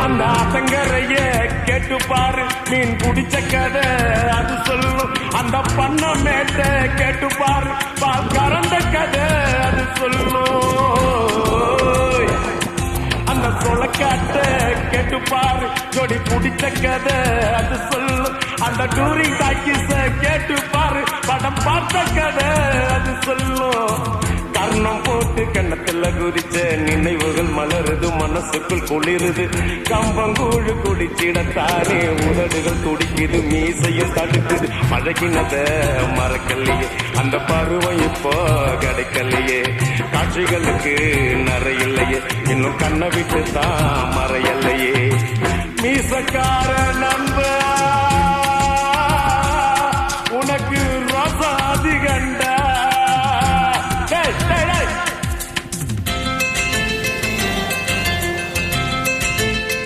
அந்த ஆத்தங்கரைய கேட்டு பாரு மீன் பிடிச்ச கதை அது சொல்லும் அந்த பண்ண மேட்ட கேட்டு பாரு பால் கறந்த கதை அது சொல்லும் அந்த சொலக்காட்ட கேட்டு பாரு ஜோடி பிடிச்ச கதை அது சொல்லும் அந்த டூரிங் டாக்கிஸ கேட்டு பாரு படம் பார்த்த கதை அது சொல்லும் கர்ணம் போட்டு கண்ணத்துல குதிச்ச நினைவுகள் மலருது மனசுக்குள் குளிருது கம்பங்கூழு குடிச்சிடத்தானே உதடுகள் துடிக்குது மீசையும் தடுக்குது பழகினத மறக்கலையே அந்த பருவம் இப்போ கிடைக்கலையே காட்சிகளுக்கு நிறையில்லையே இன்னும் கண்ணை விட்டு தான் மறையலையே மீசக்கார